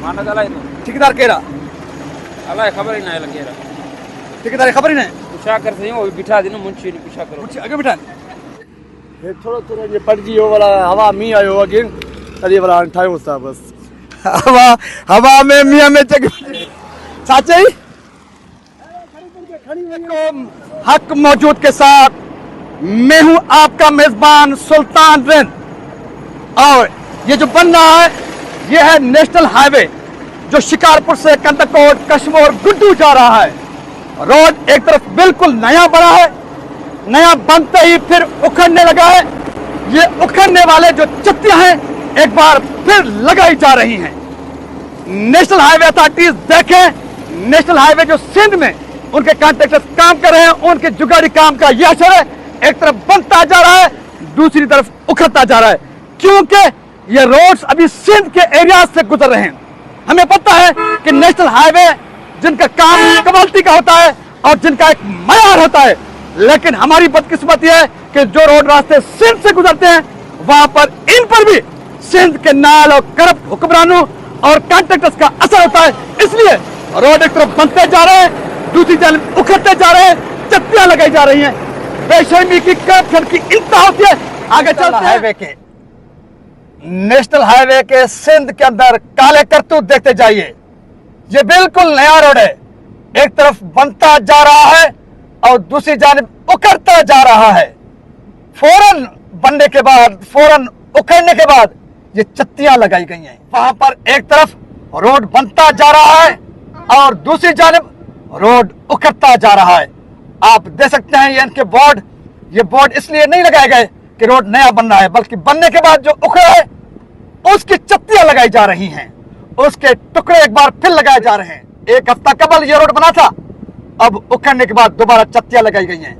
माना जाला तो ठेकेदार केरा अला खबर ही ना लगे रा ठेकेदार खबर ही नहीं पूछा कर सही वो बिठा देनो मुंशी ने पूछा करो कुछ आगे बिठान ये थोड़ा ये पड़जी हो वाला हवा मी आयो अगे तली वाला ठायो सा बस हवा में मियां में चक चाचा हक मौजूद के साथ मैं हूं आपका मेजबान सुल्तान रिंद और ये जो बन रहा है ये है नेशनल हाईवे जो शिकारपुर से कंदकोट कश्मीर गुड्डू जा रहा है। रोड एक तरफ बिल्कुल नया बना है, नया बनते ही फिर उखड़ने लगा है। ये उखड़ने वाले जो चत्तियां हैं एक बार फिर लगाई जा रही हैं। नेशनल हाईवे अथॉरिटीज देखें, नेशनल हाईवे जो सिंध में उनके कॉन्ट्रैक्टर्स काम कर रहे हैं, उनके जुगाड़ी काम का यह असर है। एक तरफ बनता जा रहा है, दूसरी तरफ उखड़ता जा रहा है, क्योंकि ये रोड्स अभी सिंध के एरिया से गुजर रहे हैं। हमें पता है कि नेशनल हाईवे जिनका काम कमालती का होता है और जिनका एक मयार होता है, लेकिन हमारी बदकिस्मती है कि जो रोड रास्ते सिंध से गुजरते हैं वहां पर इन पर भी सिंध के नाल और करप्ट हुक्मरानों और कॉन्ट्रैक्टर्स का असर होता है। इसलिए रोड एक तरफ बनते जा रहे हैं, दूसरी तरफ उखड़ते जा रहे हैं, चत्तियां लगाई जा रही हैं। बेशर्मी की करप्शन की इंतहा होती है। आगे चलते हाईवे के नेशनल हाईवे के सिंध के अंदर काले करतूत देखते जाइए। ये बिल्कुल नया रोड है, एक तरफ बनता जा रहा है और दूसरी जानिब उखड़ता जा रहा है। फौरन बनने के बाद, फौरन उखड़ने के बाद ये चत्तियां लगाई गई हैं। वहां पर एक तरफ रोड बनता जा रहा है और दूसरी जानिब रोड उखड़ता जा रहा है। आप देख सकते हैं ये इनके बोर्ड, ये बोर्ड इसलिए नहीं लगाए गए कि रोड नया बन रहा है, बल्कि बनने के बाद जो उखड़ा है उसकी चत्तियां लगाई जा रही हैं, उसके टुकड़े एक बार फिर लगाए जा रहे हैं। एक हफ्ता कबल ये रोड बना था, अब उखड़ने के बाद दोबारा चत्तियां लगाई गई हैं।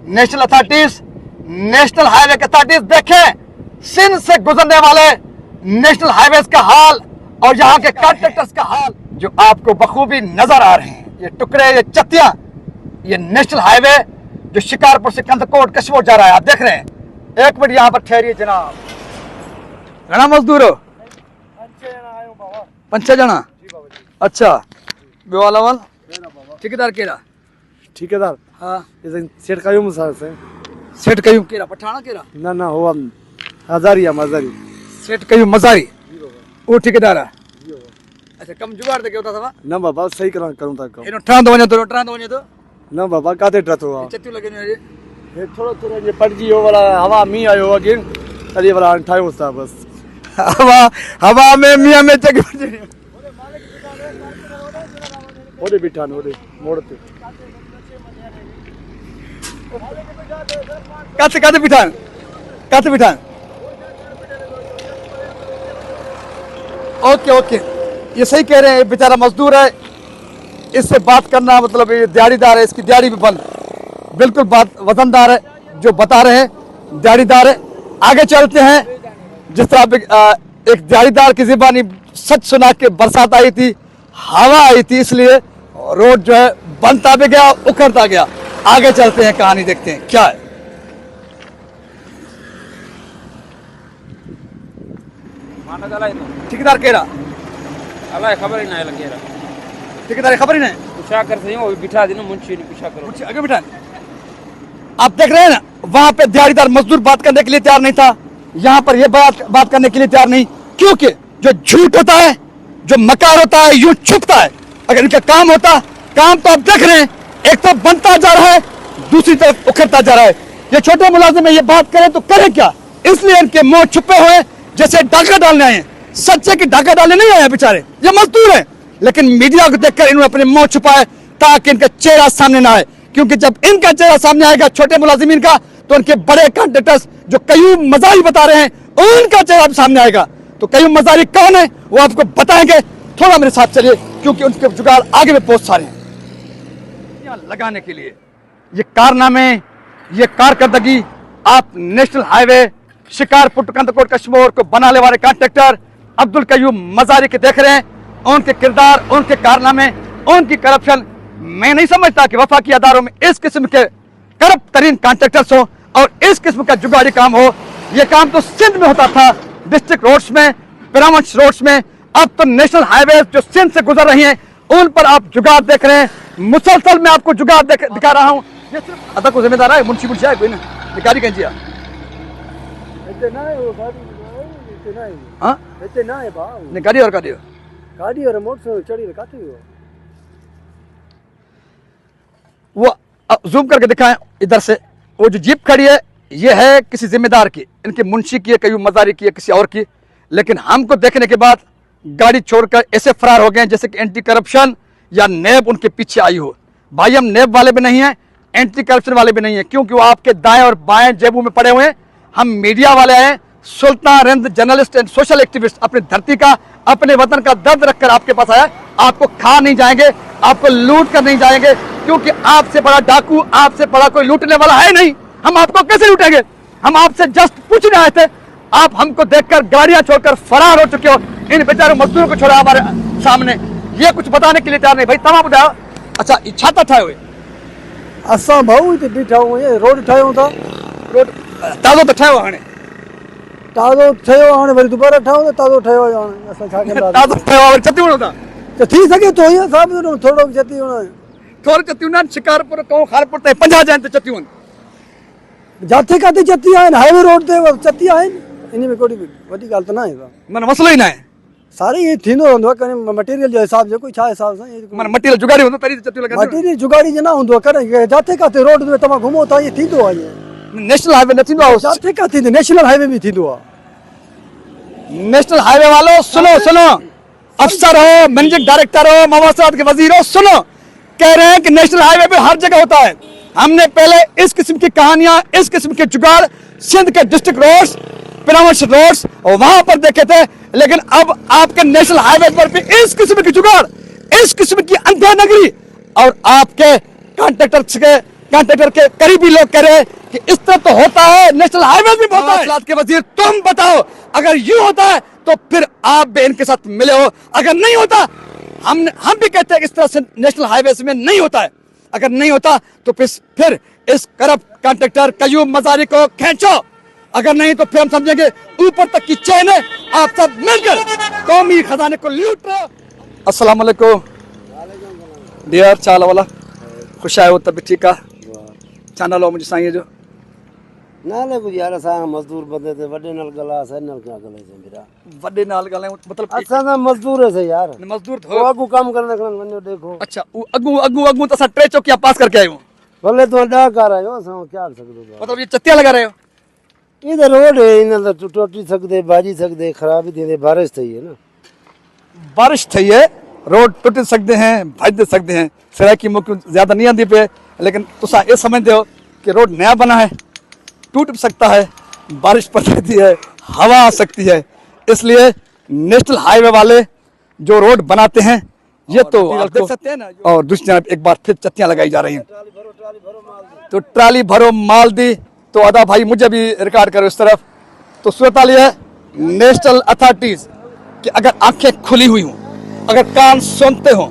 नेशनल अथॉरिटीज, नेशनल हाईवे की अथॉरिटीज देखें सिंध से गुजरने वाले नेशनल हाईवे का हाल और यहाँ के कॉन्ट्रैक्टर्स का हाल जो आपको बखूबी नजर आ रहे हैं। ये टुकड़े, ये चत्तियां, ये नेशनल हाईवे जो शिकारपुर से कंदकोट कश्मीर जा रहा है, आप देख रहे हैं। एक मिनट यहाँ पर ठहरिए जनाब। घना मजदूर हो? 5 जना। अच्छा, बेवाला वाल ठेकेदार केरा ठेकेदार हाँ इसे सेट कायो मुसार से सेठ कयूं केरा पठाना केरा ना हो हजारी मजारी सेठ कयूं मजारी वो ठेकेदार है। अच्छा, कम जुगाड़ दे के होता था ना बाबा सही करूं ता कम इनो ट्रांदो वने तो ना बाबा काते ट्रतो चत्ती लगे ने ये थोड़ा ये पड़जी हो वाला हवा मी आयो अगे तली वाला ठायो सा बस हवा में मियां में चक ओरे बिठान ओरे मोड़ते काते बिठान ओके ये सही कह रहे हैं, बेचारा मजदूर है, इससे बात करना मतलब ये दिहाड़ीदार है, इसकी दिहाड़ी भी बंद, बिल्कुल बात वजनदार है जो बता रहे हैं, दिहाड़ीदार है। आगे चलते हैं। जिस तरह एक दिहाड़ीदार की ज़बानी सच सुना के बरसात आई थी, हवा आई थी, इसलिए रोड जो है बनता भी गया, उखड़ता गया। आगे चलते हैं, कहानी देखते हैं क्या है। माना जाला तो ठेकेदार केरा अला खबर ही ना लगे रा ठेकेदार खबर ही नहीं पूछा कर सही वो बिठा देनो मुंशी ने पूछा करो कुछ आगे बिठान। आप देख रहे हैं ना, वहां पे दिहाड़ीदार मजदूर बात करने के लिए तैयार नहीं था, यहाँ पर यह बात करने के लिए तैयार नहीं, क्योंकि जो झूठ होता है, जो मकार होता है, यूं छुपता है। अगर इनका काम होता, काम तो आप देख रहे हैं, एक तरफ बनता जा रहा है, दूसरी तरफ उखड़ता जा रहा है। ये छोटे मुलाजिम है, ये बात करें तो करें क्या? इसलिए इनके मुंह छुपे हुए जैसे डाका डालने आए हैं। सच्चे की डाका डालने नहीं आए बेचारे, ये मजदूर हैं, लेकिन मीडिया को देखकर इन्होंने अपने मुंह छुपाए ताकि इनका चेहरा सामने ना आए, क्योंकि जब इनका चेहरा सामने आएगा छोटे मुलाजिमीन का, तो उनके बड़े कॉन्ट्रैक्टर्स जो कयूम मजारी बता रहे हैं उनका चेहरा सामने आएगा। तो कयूम मजारी कौन है वो आपको बताएंगे, थोड़ा मेरे साथ चलिए, क्योंकि उनके जुगाड़ आगे में बहुत सारे हैं। लगाने के लिए ये कारनामे, ये कारकर्दगी आप नेशनल हाईवे शिकारपुर कंदकोट कश्मीर को बनाने वाले कॉन्ट्रैक्टर अब्दुल कयूम मजारी के देख रहे हैं। उनके किरदार, उनके कारनामे, उनकी करप्शन, मैं नहीं समझता कि वफाकी अदारों में इस किस्म के करप्ट तरीन कॉन्ट्रैक्टर्स हो और इस किस्म का जुगाड़ी काम हो। यह काम तो सिंध में होता था, डिस्ट्रिक्ट रोड्स में, पिरामंच रोड्स में, अब तो नेशनल हाईवे जो सिंध से गुजर रही हैं उन पर आप जुगाड़ देख रहे हैं। मुसलसल मैं आपको जुगाड़ दिखा रहा हूँ। ये सिर्फ अदा को जिम्मेदार है, मुंशी मुंशी है कोई ना, गाड़ी कहीं जिया गाड़ी और गाड़ी और मोटरसाइकिल चढ़ी काटी हो वो जूम करके दिखाएं इधर से। वो जो जीप खड़ी है ये है किसी जिम्मेदार की, इनके मुंशी की है, कहीं मजारी की है, किसी और की। लेकिन हमको देखने के बाद गाड़ी छोड़कर ऐसे फरार हो गए जैसे कि एंटी करप्शन या नेब उनके पीछे आई हो। भाई हम नेब वाले भी नहीं हैं, एंटी करप्शन वाले भी नहीं हैं, क्योंकि वो आपके दाएं और बाएं जेबों में पड़े हुए हैं। हम मीडिया वाले हैं, सुल्तान रेंद जर्नलिस्ट एंड सोशल एक्टिविस्ट, अपनी धरती का, अपने वतन का दर्द रखकर आपके पास आया। आपको खा नहीं जाएंगे, आपको लूट कर नहीं जाएंगे, क्योंकि आपसे बड़ा डाकू, आपसे बड़ा कोई लूटने वाला है नहीं। हम आपको कैसे लूटेंगे? हम आपसे जस्ट पूछने आए थे, आप हमको देखकर गाड़ियां छोड़कर फरार हो चुके हो। इन बेचारे मजदूरों को छोड़ा हमारे सामने, ये कुछ बताने के लिए तैयार नहीं। भाई तमाम बुझाओ। अच्छा छाता ठाए हुए असां भाऊ हिते बीठा हूं, ये रोड ठाहियूं था, रोड ताज़ो तो ठाहियो हाणे, ताज़ो ठहियो हाणे वरी दुबारा ठाहियूं त ताज़ो ठहियो आहे हाणे असां छा कंदा ताज़ो ठाहियो वरी चती वणो था त थी सघे थो इहो साहब थोरो बि चती होना थोर चतियूं न शिकारपुर कऊं खारपुर ते 50 जन ते चतियूं जाते काथे चती आहिनि, हाईवे रोड ते चती आहिनि, इन में कोई वॾी ॻाल्हि त न आहे। मन मसलो ही ना है, सारे ये थींदो रहंदो आहे, कॾहिं मटेरियल जो हिसाब जेको छा हिसाब सां मन मटेरियल जुगाड़ी हूंदो तरी चतियूं लॻंदियूं। मटेरियल जुगाड़ी जो न हूंदो आहे, कॾहिं जाते काथे रोड ते तव्हां घुमो था ईअं थींदो आहे। ईअं नेशनल हाईवे न थींदो आहे, जाते काथे नेशनल हाईवे भी थींदो आहे। नेशनल हाईवे वालों सुनो सुनो, अफसर हो, मैनेजिंग डायरेक्टर हो, मवासलात के वजीर हो, सुनो, कह रहे हैं कि नेशनल हाईवे पे हर जगह होता है। हमने पहले इस किस्म की कहानियां, इस किस्म के जुगाड़ सिंध के डिस्ट्रिक्ट रोड्स, पिरामिड रोड्स और वहां पर देखे थे, लेकिन अब आपके नेशनल हाईवे पर भी इस किस्म की जुगाड़, इस किस्म की अंधा नगरी, और आपके कॉन्ट्रैक्टर के करीबी लोग कह रहे हैं कि इस तरह तो होता है, नेशनल हाईवे भी होता है। मवासलात के वजीर तुम बताओ, अगर यूं होता है तो फिर आप भी इनके साथ मिले हो, अगर नहीं होता हम भी कहते हैं कि इस तरह से नेशनल हाईवे में नहीं होता है। अगर नहीं होता तो फिर इस करप्ट कॉन्ट्रैक्टर कयूम मजारी को खींचो, अगर नहीं तो फिर हम समझेंगे ऊपर तक की चेन है, आप सब मिलकर कौमी खजाने को लूट रहे हो। अस्सलाम वालेकुम डियर चाल वाला, खुश आए हो? तब ठीक है, चाना लो मुझे साईं जो नाले कुछ यार असां मजदूर बंदे ते वॾे नाल गलास है नाल क्या गले से मेरा वड्डे नाल गाले मतलब असां दा मजदूर है से यार, मजदूर वो अगू काम करने खलन वनो देखो। अच्छा अगू तो ट्रे चौकिया पास करके आए हो, भले तो डा कर आयो असां क्या कर सकदो, मतलब ये चत्तियां लगा रहे हो? इधर रोड है, इन तो टूटी सकदे, बाजी सकदे, खराबी दे बारिश थई है ना, बारिश थई है, रोड टूट सकते हैं, भज सकते हैं, सराकी मुक ज्यादा नहीं आती पे, लेकिन तुसा ये समझते हो कि रोड नया बना है, टूट सकता है, बारिश पड़ सकती है, हवा आ सकती है, इसलिए नेशनल हाईवे वाले जो रोड बनाते हैं ये तो आप देख सकते हैं ना। और दूसरी तरफ एक बार फिर चत्तियां लगाई जा रही हैं, तो ट्राली भरो माल दी, तो अदा भाई मुझे भी रिकॉर्ड करो इस तरफ। तो सूरत हाल है नेशनल अथॉरिटीज कि अगर आंखें खुली हुई हों, अगर कान सुनते हों,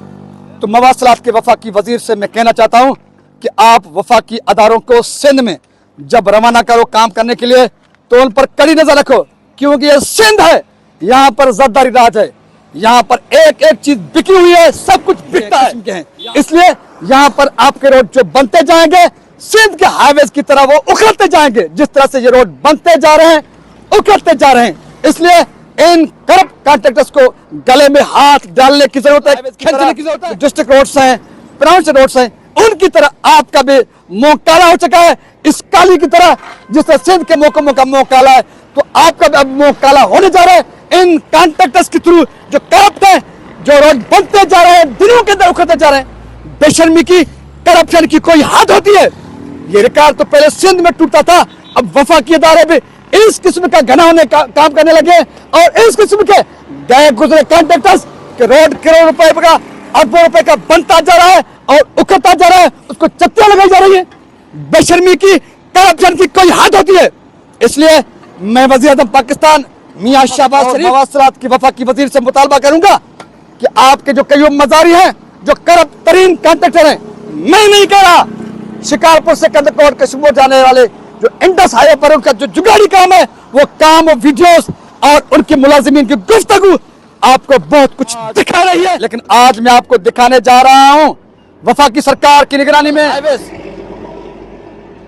तो मवासलात के वफाकी वजीर से मैं कहना चाहता हूं कि आप वफाकी अदारों को सिंध में जब रवाना करो काम करने के लिए तो उन पर कड़ी नजर रखो, क्योंकि ये सिंध है, यहाँ पर जरदारी राज है, यहाँ पर एक एक चीज बिकी हुई है, सब कुछ बिकता है। इसलिए यहाँ पर आपके रोड जो बनते जाएंगे सिंध के हाईवे की तरह वो उखड़ते जाएंगे, जिस तरह से ये रोड बनते जा रहे हैं, उखड़ते जा रहे हैं। इसलिए इन करप्ट कॉन्ट्रैक्टर्स को गले में हाथ डालने की जरूरत है, खींचने की जरूरत है। डिस्ट्रिक्ट रोड्स हैं, पिरामिड रोड्स हैं, उनकी तरह आपका भी मुंह काला हो चुका है, इस काली की तरह जिस तरह सिंध के मौसमों का मुंह काला है, तो आपका भी अब मुंह काला होने जा रहा है इन कॉन्ट्रैक्टर्स के थ्रू जो करप्ट है, जो रोड बनते जा रहे हैं, दिनों के अंदर उखड़ते जा रहे हैं। बेशर्मी की, करप्शन की कोई हद होती है? ये रिकॉर्ड तो पहले सिंध में टूटता था, अब वफाकी अदारे भी इस किस्म का घना होने का काम करने लगे, और इस किस्म के गए गुजरे कॉन्ट्रैक्टर्स के रोड करोड़ रुपए का, अरबों रुपए का बनता जा रहा है और उखड़ता जा रहा है, उसको चत्तियां लगाई जा रही है। बेशर्मी की, करप्शन की कोई हद होती है? इसलिए मैं वज़ीर आज़म पाकिस्तान मियां शहबाज शरीफ मवासलात की वफाकी वजीर से मुतालबा करूंगा कि आपके जो कयूम मजारी हैं, जो करप्ट तरीन कॉन्ट्रैक्टर हैं, मैं नहीं कह रहा, शिकारपुर से कंदकोट कश्मीर जाने वाले जो इंडस हाईवे पर उनका जो जुगाड़ी काम है, वो काम, वो वीडियोस और उनके मुलाजिमीन की गुफ्तगू आपको बहुत कुछ दिखा रही है, लेकिन आज मैं आपको दिखाने जा रहा हूं वफाकी सरकार की निगरानी में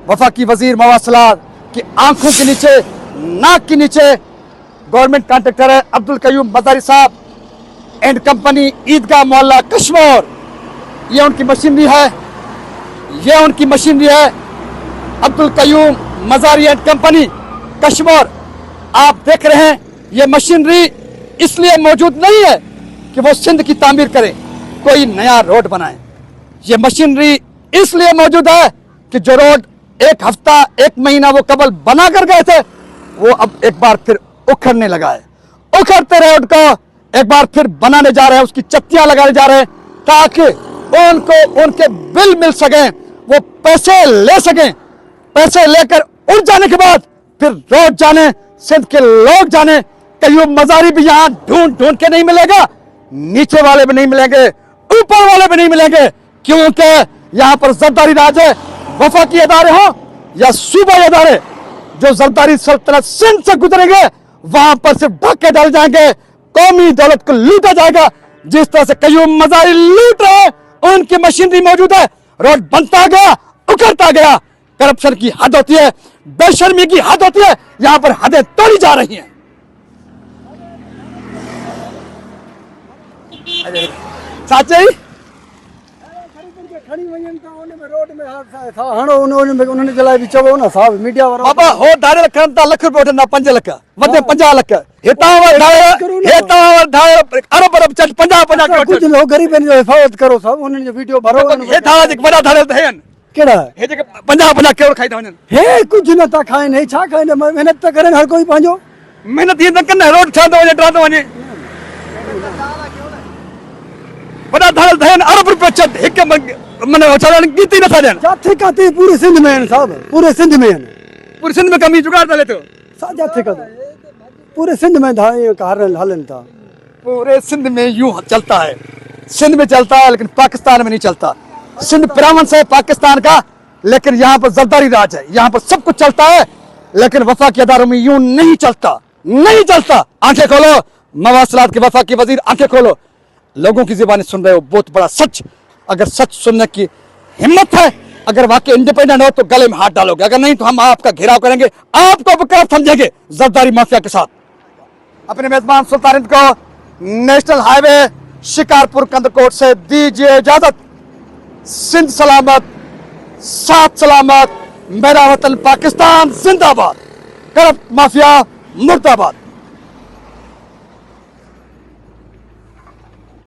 वफाकी वजीर मवासलात की आंखों के नीचे, नाक के नीचे गवर्नमेंट कॉन्ट्रैक्टर है अब्दुल कयूम मजारी साहब एंड कंपनी ईदगाह मोहल्ला कश्मीर। ये उनकी मशीनरी है, ये उनकी मशीनरी है अब्दुल कयूम मजारी एंड कंपनी कश्मीर। आप देख रहे हैं ये मशीनरी इसलिए मौजूद नहीं है कि वो सिंध की तामीर करें, कोई नया रोड बनाए। ये मशीनरी इसलिए मौजूद है कि जो रोड एक हफ्ता एक महीना वो कबल बना कर गए थे, वो अब एक बार फिर उखड़ने लगा है। उखड़ते रोड को एक बार फिर बनाने जा रहे हैं, उसकी चट्टियां लगाने जा रहे हैं ताकि उनको उनके बिल मिल सके, वो पैसे ले सकें। पैसे लेकर उड़ जाने के बाद फिर रोड जाने, सिंध के लोग जाने। कयूम मजारी भी यहाँ ढूंढ ढूंढ के नहीं मिलेगा, नीचे वाले भी नहीं मिलेंगे, ऊपर वाले भी नहीं मिलेंगे, क्योंकि यहाँ पर जरदारी राज है। वफाकी अदारे हो या सूबाई अदारे, जो जरदारी सल्तनत सिंध से गुजरेंगे वहां पर सिर्फ डाके डाल जाएंगे, कौमी दौलत को लूटा जाएगा। जिस तरह से कयूम मजारी लूट रहे हैं, उनकी मशीनरी मौजूद है। रोड बनता गया, उखड़ता गया। करप्शन की हद होती है, बेशर्मी की हद होती है, यहां पर हदें तोड़ी जा रही हैं। चाचा जी खड़ी वञनि था उन में रोड में हादसा था, हाणे उन्होंने चलाए बि चवो न साहब मीडिया वारा बाबा हो धारे रखनि था लख रुपया वठंदा 5 लख वधे 50 लख हितां अरब अरब चट 50 करोड़ कुछ लोग गरीबनि जो हिफ़ाज़त करो साहब, उन्हनि जो वीडियो भरो हेठां जेके वॾा धारे त आहिनि केड़ा हे जेके 50 करोड़ खाई था वञनि। हे कुछ न था खाइनि, हे छा खाइनि, मेहनत त करनि हर कोई पंहिंजो। मेहनत ये न कन रोड ठहंदो वञे ठहंदो वञे वॾा धारे त आहिनि अरब रुपया चट हिक मन चलण गीती नथा ॾियनि। जाथे काथे पूरे सिंध में आहिनि साहब, पूरे सिंध में आहिनि, पूरे सिंध में कमी जुगाड़ हले थो। जाथे काथे पूरे सिंध में हलन था। पूरे सिंध में यूं चलता है, सिंध में चलता है लेकिन पाकिस्तान में नहीं चलता। सिंध प्रॉविंस है पाकिस्तान का, लेकिन यहाँ पर जरदारी राज है, यहाँ पर सब कुछ चलता है, लेकिन वफाकी अदारों में यूं नहीं चलता, नहीं चलता। आंखें खोलो मवासलात के वफाकी वजीर, आंखें खोलो, लोगों की जुबानी सुन रहे हो, बहुत बड़ा सच। अगर सच सुनने की हिम्मत है, अगर वाकई इंडिपेंडेंट हो तो गले में हाथ डालोगे, अगर नहीं तो हम आपका घेराव करेंगे, आपको बेकार समझेंगे जरदारी माफिया के साथ। अपने मेजबान सुल्तान को नेशनल हाईवे शिकारपुर कंदकोट से दीजिए इजाजत। सिंध सलामत, साथ सलामत, मेरा वतन पाकिस्तान जिंदाबाद, करप्ट माफिया मुर्दाबाद।